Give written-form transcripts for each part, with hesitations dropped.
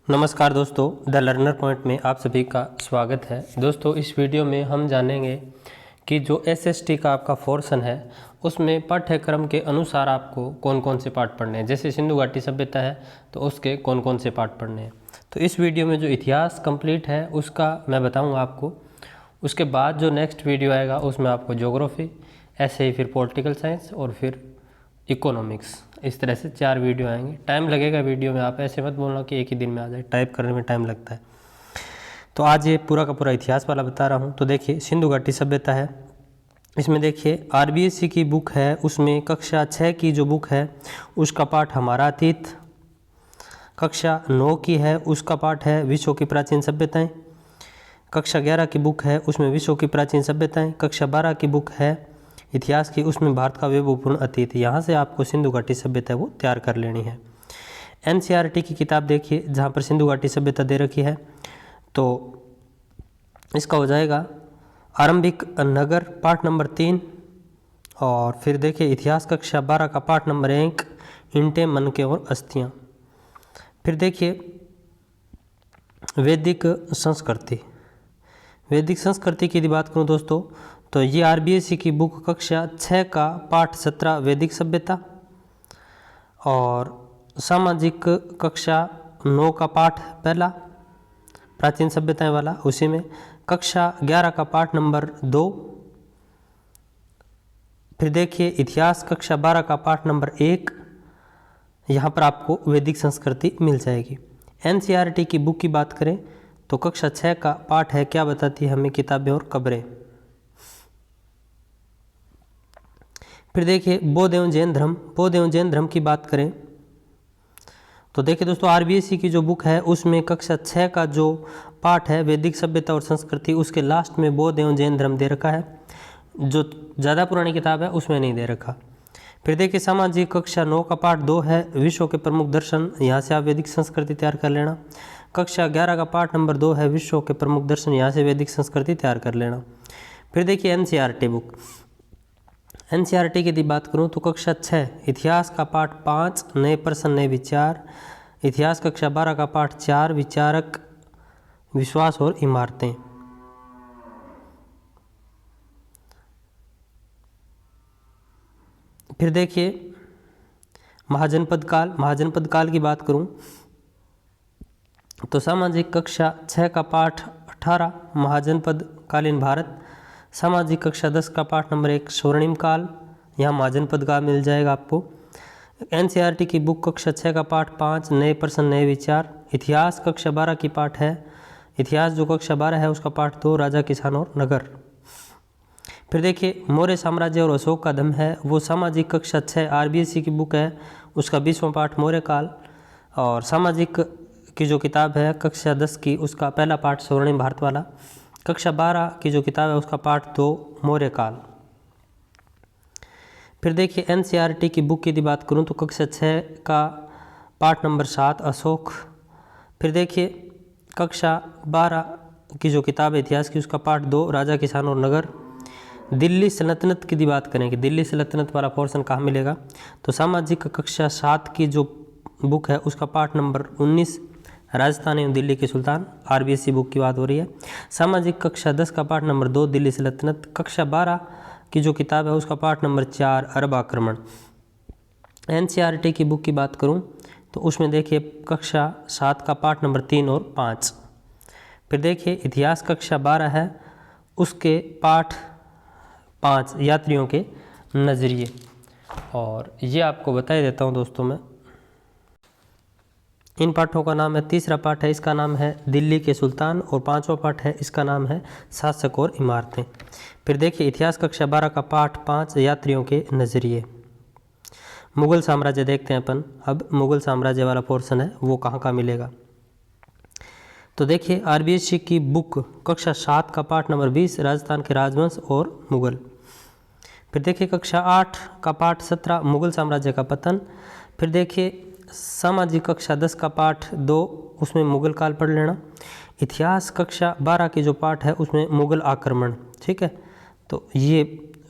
नमस्कार दोस्तों, the learner point में आप सभी का स्वागत है। दोस्तों, इस वीडियो में हम जानेंगे कि जो एसएसटी का आपका पोर्शन है उसमें पाठ्यक्रम के अनुसार आपको कौन कौन से पाठ पढ़ने हैं। जैसे सिंधु घाटी सभ्यता है तो उसके कौन कौन से पाठ पढ़ने हैं। तो इस वीडियो में जो इतिहास कंप्लीट है उसका मैं बताऊंगा आपको। उसके बाद जो नेक्स्ट वीडियो आएगा उसमें आपको ज्योग्राफी, ऐसे ही फिर पॉलिटिकल साइंस और फिर इकोनॉमिक्स, इस तरह से 4 वीडियो आएंगे। टाइम लगेगा वीडियो में, आप ऐसे मत बोलना कि एक ही दिन में आ जाए, टाइप करने में टाइम लगता है। तो आज ये पूरा का पूरा इतिहास वाला बता रहा हूँ। तो देखिए, सिंधु घाटी सभ्यता है, इसमें देखिए आरबीएससी की बुक है, उसमें कक्षा 6 की जो बुक है उसका पाठ हमारा अतीत। कक्षा 9 की है, उसका पाठ है विश्व की प्राचीन सभ्यताएं। कक्षा 11 की बुक है, उसमें विश्व की प्राचीन सभ्यताएं। कक्षा 12 की बुक है इतिहास की, उसमें भारत का वैभवपूर्ण अतीत। यहाँ से आपको सिंधु घाटी सभ्यता वो तैयार कर लेनी है। एनसीईआरटी की किताब देखिए, जहाँ पर सिंधु घाटी सभ्यता दे रखी है, तो इसका हो जाएगा आरंभिक नगर पाठ नंबर 3। और फिर देखिए इतिहास कक्षा 12 का पाठ नंबर 1 ईंटें, मनके और अस्थियाँ। फिर देखिए वैदिक संस्कृति। वैदिक संस्कृति की यदि बात करूँ दोस्तों, तो ये आरबीएससी की बुक कक्षा 6 का पाठ 17 वैदिक सभ्यता। और सामाजिक कक्षा 9 का पाठ पहला प्राचीन सभ्यताएं वाला, उसी में कक्षा 11 का पाठ नंबर 2। फिर देखिए इतिहास कक्षा 12 का पाठ नंबर 1, यहाँ पर आपको वैदिक संस्कृति मिल जाएगी। एनसीईआरटी की बुक की बात करें तो कक्षा 6 का पाठ है क्या बताती है हमें किताबें और कब्रें। फिर देखिए बौद्ध एवं जैन धर्म। बौद्ध एवं जैन धर्म की बात करें तो देखिए दोस्तों आरबीएससी की जो बुक है उसमें कक्षा 6 का जो पाठ है वैदिक सभ्यता और संस्कृति, उसके लास्ट में बौद्ध एवं जैन धर्म दे रखा है। जो ज़्यादा पुरानी किताब है उसमें नहीं दे रखा। फिर देखिए सामाजिक कक्षा 9 का पाठ 2 है विश्व के प्रमुख दर्शन, यहाँ से आप वैदिक संस्कृति तैयार कर लेना। कक्षा 11 का पाठ नंबर 2 है विश्व के प्रमुख दर्शन, यहाँ से वैदिक संस्कृति तैयार कर लेना। फिर देखिए एनसीईआरटी बुक। एनसीईआरटी की यदि बात करूँ तो कक्षा 6 इतिहास का पाठ 5 नए प्रश्न नए विचार। इतिहास कक्षा 12 का पाठ 4 विचारक, विश्वास और इमारतें। फिर देखिए महाजनपद काल। महाजनपद काल की बात करूं तो सामाजिक कक्षा 6 का पाठ 18 महाजनपद कालीन भारत। सामाजिक कक्षा 10 का पाठ नंबर 1 स्वर्णिम काल, यहाँ महाजनपद काल मिल जाएगा आपको। एनसीईआरटी की बुक कक्षा 6 का पाठ 5 नए प्रश्न नए विचार। इतिहास कक्षा 12 की पाठ है, इतिहास जो कक्षा 12 है उसका पाठ 2 राजा किसान और नगर। फिर देखिए मौर्य साम्राज्य और अशोक का दम है, वो सामाजिक कक्षा 6 आरबीएससी की बुक है, उसका 20वां पाठ मौर्य काल। और सामाजिक की जो किताब है कक्षा 10 की, उसका पहला पाठ स्वर्णिम भारत वाला। कक्षा 12 की जो किताब है उसका पाठ 2 मौर्य काल। फिर देखिए एनसीईआरटी की बुक की यदि बात करूँ तो कक्षा 6 का पाठ नंबर 7 अशोक। फिर देखिए कक्षा 12 की जो किताब है इतिहास की, उसका पाठ 2 राजा किसान और नगर। दिल्ली सल्तनत की यदि बात करें कि दिल्ली सल्तनत वाला पोर्शन कहाँ मिलेगा, तो सामाजिक कक्षा 7 की जो बुक है उसका पाठ नंबर 19 राजस्थान एवं दिल्ली के सुल्तान। आरबीएससी बुक की बात हो रही है। सामाजिक कक्षा 10 का पाठ नंबर 2 दिल्ली सल्तनत। कक्षा 12 की जो किताब है उसका पाठ नंबर 4 अरब आक्रमण। एनसीईआरटी की बुक की बात करूं तो उसमें देखिए कक्षा 7 का पाठ नंबर 3 और 5। फिर देखिए इतिहास कक्षा 12 है, उसके पाठ 5 यात्रियों के नज़रिए। और ये आपको बता देता हूँ दोस्तों मैं, इन पाठों का नाम है, तीसरा पाठ है इसका नाम है दिल्ली के सुल्तान, और 5वां पाठ है इसका नाम है शासक और इमारतें। फिर देखिए इतिहास कक्षा 12 का पाठ 5 यात्रियों के नज़रिए। मुग़ल साम्राज्य देखते हैं अपन। अब मुग़ल साम्राज्य वाला पोर्शन है वो कहाँ का मिलेगा, तो देखिए आरबीएससी की बुक कक्षा 7 का पाठ नंबर 20 राजस्थान के राजवंश और मुग़ल। फिर देखिए कक्षा 8 का पाठ 17 मुग़ल साम्राज्य का पतन। फिर देखिए सामाजिक कक्षा 10 का पाठ 2, उसमें मुग़ल काल पढ़ लेना। इतिहास कक्षा 12 की जो पाठ है उसमें मुग़ल आक्रमण, ठीक है, तो ये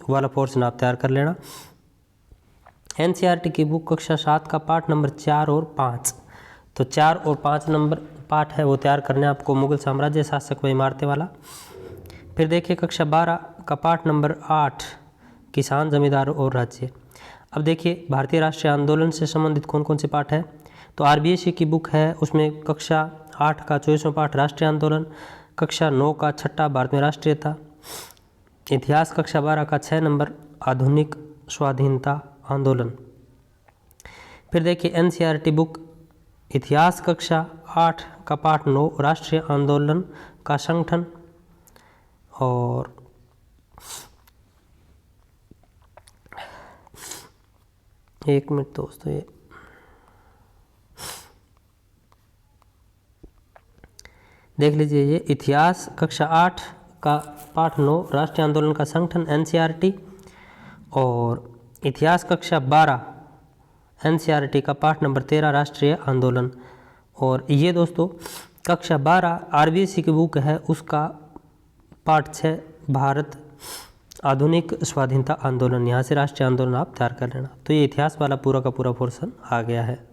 वाला पोर्शन आप तैयार कर लेना। एनसीईआरटी की बुक कक्षा 7 का पाठ नंबर 4 और 5, तो 4 और 5 नंबर पाठ है वो तैयार करना है आपको, मुगल साम्राज्य, शासक व इमारतें वाला। फिर देखिए कक्षा 12 का पाठ नंबर 8, किसान, जमींदार और राज्य। अब देखिए भारतीय राष्ट्रीय आंदोलन से संबंधित कौन कौन से पाठ है। तो RBSC की बुक है, उसमें कक्षा 8 का 24वां पाठ राष्ट्रीय आंदोलन, कक्षा 9 का 6 भारत में राष्ट्रीयता, इतिहास कक्षा 12 का 6 नंबर आधुनिक स्वाधीनता आंदोलन। फिर देखिए NCERT बुक, इतिहास कक्षा 8 का पाठ 9 राष्ट्रीय आंदोलन का संगठन। और एक मिनट दोस्तों, ये देख लीजिए, ये इतिहास कक्षा 8 का पाठ 9 राष्ट्रीय आंदोलन का संगठन NCERT, और इतिहास कक्षा 12 NCERT का पाठ नंबर 13 राष्ट्रीय आंदोलन। और ये दोस्तों कक्षा 12 RBSC की बुक है, उसका पाठ 6 भारत आधुनिक स्वाधीनता आंदोलन। यहाँ से राष्ट्रीय आंदोलन आप तैयार कर लेना। तो ये इतिहास वाला पूरा का पूरा पोर्शन आ गया है।